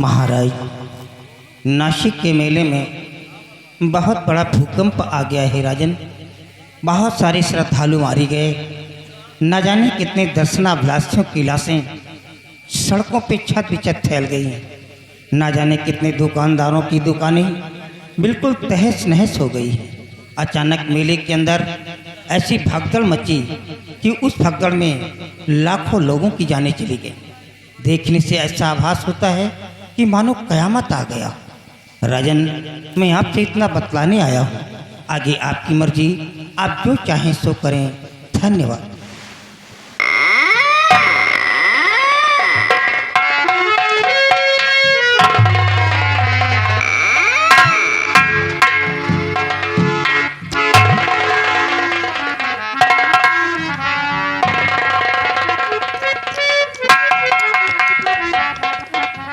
महाराज, नासिक के मेले में बहुत बड़ा भूकंप आ गया है राजन। बहुत सारे श्रद्धालु मारे गए। न जाने कितने दर्शनाभिलाषियों की लाशें सड़कों पे छत बिछत फैल गई हैं। न जाने कितने दुकानदारों की दुकानें बिल्कुल तहस नहस हो गई हैं। अचानक मेले के अंदर ऐसी भगदड़ मची कि उस भगदड़ में लाखों लोगों की जानें चली गई। देखने से ऐसा आभास होता है कि मानो कयामत आ गया। राजन, मैं आपसे इतना बतलाने आया हूँ, आगे आपकी मर्जी, आप जो चाहें सो करें। धन्यवाद।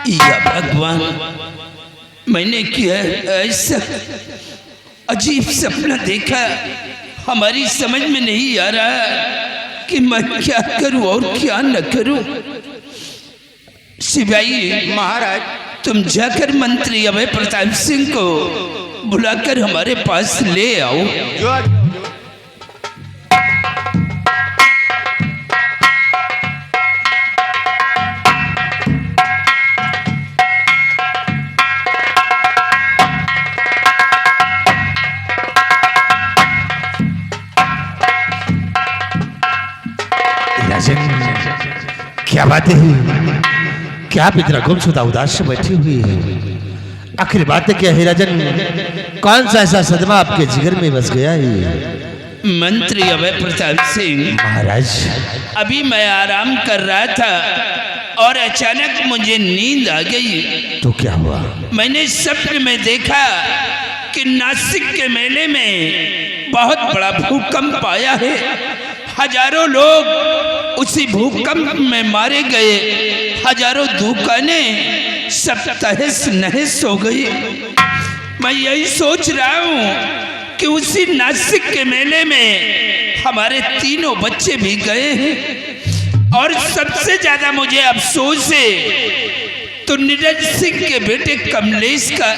या भगवान, मैंने किया ऐसा अजीब सपना देखा। हमारी समझ में नहीं आ रहा कि मैं क्या करूं और क्या न करूं। सिपाही महाराज, तुम जाकर मंत्री अभय प्रताप सिंह को बुलाकर हमारे पास ले आओ। क्या बातें हैं? क्या आप इतना गुमशुदा उदास से बैठी हुई है? आखिर बातें क्या है राजन? कौन सा ऐसा सदमा आपके जिगर में बस गया है? मंत्री अभय प्रताप सिंह महाराज, अभी मैं आराम कर रहा था और अचानक मुझे नींद आ गई। तो क्या हुआ? मैंने सपने में देखा कि नासिक के मेले में बहुत बड़ा भूकंप आया है। हजारों लोग उसी भूकंप में मारे गए। हजारों दुकानें सब तहस नहस हो गई। मैं यही सोच रहा हूँ कि उसी नासिक के मेले में हमारे तीनों बच्चे भी गए हैं। और सबसे ज्यादा मुझे अफसोस है तो नीरज सिंह के बेटे कमलेश का,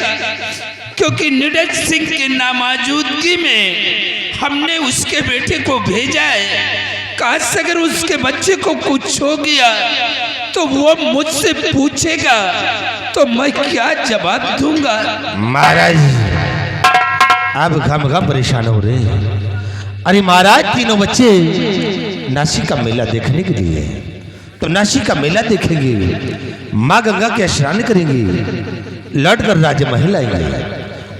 क्योंकि नीरज सिंह की नामौजूदगी में हमने उसके बेटे को भेजा है। काश अगर उसके बच्चे को कुछ हो गया तो वो मुझसे पूछेगा तो मैं क्या जवाब दूंगा। महाराज, आप खामखा परेशान हो रहे हैं। अरे महाराज, तीनों बच्चे नासिक का मेला देखने के लिए, तो नासिक का मेला देखेंगे, माँ गंगा के स्नान करेंगे, लौट कर राजमहल आएंगे।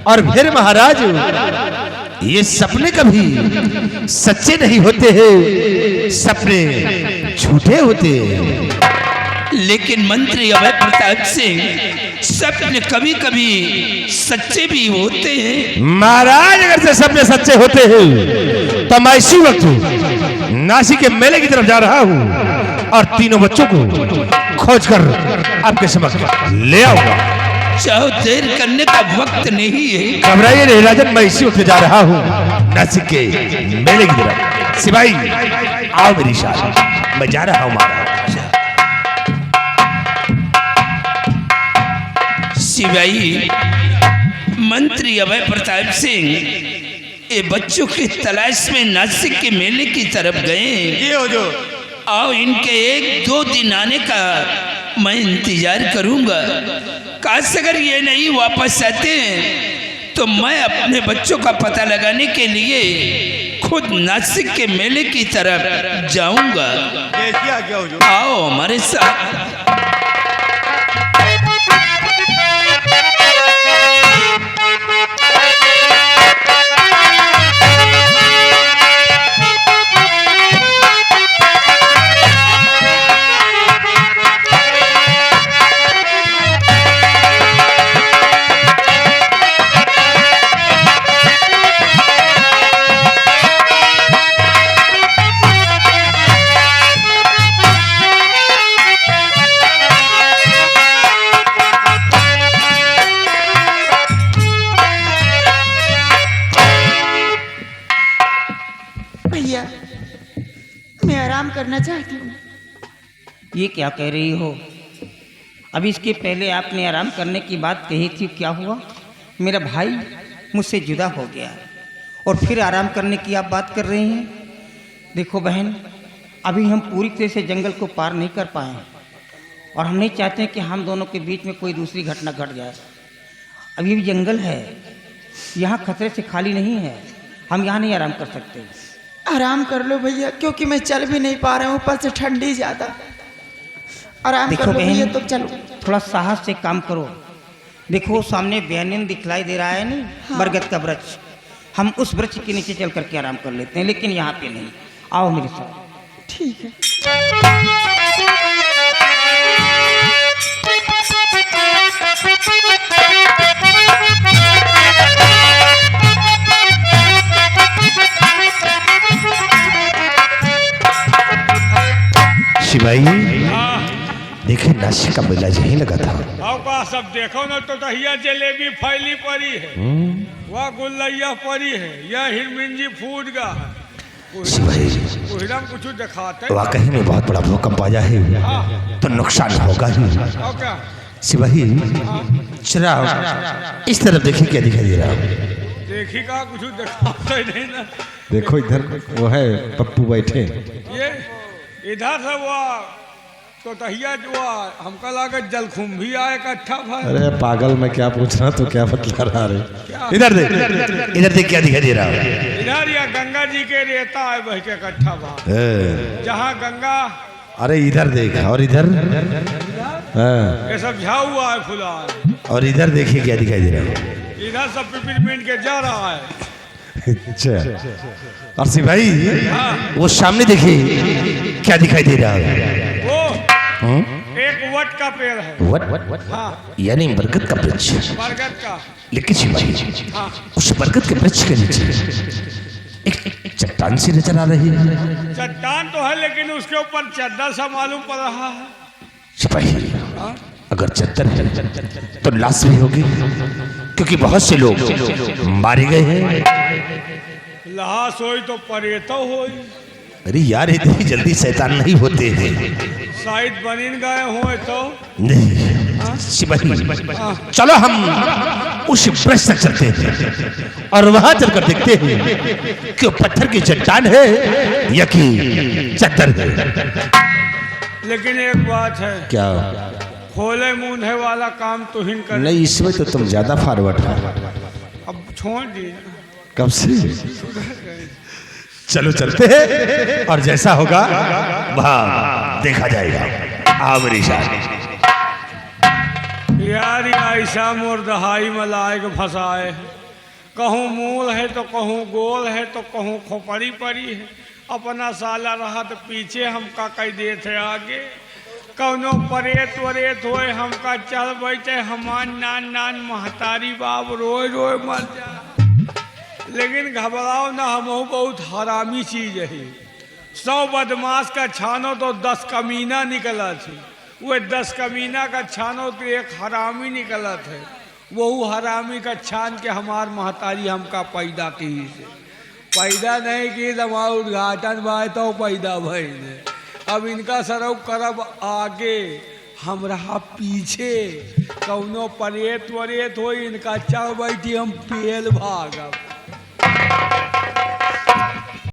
और फिर महाराज, ये सपने कभी सच्चे नहीं होते हैं, सपने झूठे होते हैं। लेकिन मंत्री अभय प्रताप सिंह, सपने कभी कभी सच्चे भी होते हैं। महाराज, अगर से सपने सच्चे होते हैं तो मैं इसी वक्त नासिक के मेले की तरफ जा रहा हूँ और तीनों बच्चों को खोजकर आपके समक्ष ले आऊंगा। चाहो देर करने का वक्त नहीं है। घबराइए नहीं राजन, मैं इसी वक्त जा रहा हूँ नासिक के मेले की तरफ। सिपाही, आओ मेरी साथ, मैं जा रहा हूँ महाराज। सिपाही, मंत्री अभय प्रताप सिंह ये बच्चों की तलाश में नासिक के मेले की तरफ गए। आओ, इनके 1-2 दिन आने का मैं इंतजार करूंगा। काश अगर ये नहीं वापस आते हैं तो मैं अपने बच्चों का पता लगाने के लिए खुद नासिक के मेले की तरफ जाऊंगा। आओ हमारे साथ। मैं आराम करना चाहती हूँ। ये क्या कह रही हो? अभी इसके पहले आपने आराम करने की बात कही थी, क्या हुआ? मेरा भाई मुझसे जुदा हो गया और फिर आराम करने की आप बात कर रही हैं। देखो बहन, अभी हम पूरी तरह से जंगल को पार नहीं कर पाए हैं और हम नहीं चाहते कि हम दोनों के बीच में कोई दूसरी घटना घट जाए। अभी भी जंगल है, यहाँ खतरे से खाली नहीं है, हम यहाँ नहीं आराम कर सकते। आराम कर लो भैया, क्योंकि मैं चल भी नहीं पा रहा हूँ, ऊपर से ठंडी ज्यादा। आराम देखो कर लो भैया, बहन, तो चलो। थोड़ा साहस से काम करो। देखो सामने बैनियन दिखलाई दे रहा है नहीं, हाँ। बरगद का वृक्ष, हम उस वृक्ष के नीचे चल करके आराम कर लेते हैं, लेकिन यहाँ पे नहीं। आओ मेरे साथ। ठीक है। शिवाई देखे नासिक का मेला यही लगा था। का सब देखो ना, तो दहिया जलेबी फैली पड़ी है, वह गुल्लैया पड़ी है, यह हिरमिंजी फूट गा है। शिवाई कुछ दिखाते वाकई में बहुत बड़ा भूकंप आया है, तो नुकसान होगा ही। और क्या? शिवाई चला इस तरफ देखिए क्या दिखाई दे रहा है। देखी का कुछ दिखाते नहीं ना। देखो इधर वो है पप्पू बैठे। ये इधर से वो तो दहिया जो हमका लागत जलकुंभी आए इकट्ठा भाई। अरे पागल, मैं क्या पूछ रहा तो क्या बतला रहा रे। इधर देख क्या दिखाई दे रहा है। इधर या गंगा जी के रेता है बह के इकट्ठा भाई, जहाँ गंगा। अरे इधर देख, और इधर हाँ। ये सब झा हुआ है फुला, और इधर देखिए क्या दिखाई दे रहा है। इधर सब पिपीट के जा रहा है। अच्छा, और शिवाई वो सामने देखिए क्या दिखाई दे रहा है। वो एक वट का पेड़ है। वट हाँ, यानी बरगद का वृक्ष। बरगद का। लेकिन शिवाई हाँ, उस बरगद के वृक्ष के नीचे एक चट्टान सी नजर आ रही है। चट्टान तो है, लेकिन उसके ऊपर चद्दर सा मालूम पड़ रहा है। सिपाही हाँ? अगर चद्दर है तो लाश भी होगी, क्योंकि बहुत से लोग मारे गए हैं। लाश होई तो परेतो होई, अरे यार इतनी जल्दी शैतान नहीं होते हैं। शायद बनिन गए हो तो नहीं सिपाही, चलो हम उस वृक्ष तक चलते हैं और वहां चलकर देखते हैं कि वो पत्थर की चट्टान है या कि चद्दर है। लेकिन एक बात है, क्या? खोले मुंहे वाला काम तो हिन कर। नहीं, इसमें तो तुम ज्यादा फॉरवर्ड हो। अब छोड़ दी, कब से? चलो चलते हैं और जैसा होगा वहां देखा जाएगा। आओ मेरे साथ। यार ऐसा मोर दहाई मलाई के फंसाए, कहूँ मूल है तो कहूँ गोल है तो कहूँ खोपड़ी पड़ी है। अपना साला रहा तो पीछे हमका कह दे थे आगे, कौनो परेत वरेत होए हमका चल बैठे, हमान नान नान महतारी बाप रोए रोए मर जा। लेकिन घबराओ ना, हम बहुत हरामी चीज है। 100 बदमाश का छानो तो 10 कमीना निकला थे, वो 10 कमीना का छानो तो एक हरामी निकला थे। वो हरामी का छान के हमार महतारी हमका पैदा की से पैदा नहीं की, हमारा उद्घाटन भाई तो पैदा भाई ने। अब इनका सरव करब आगे, हम रहा पीछे, कौनो परेत वरेत हो इनका चढ़ बैठी हम पेल भागब।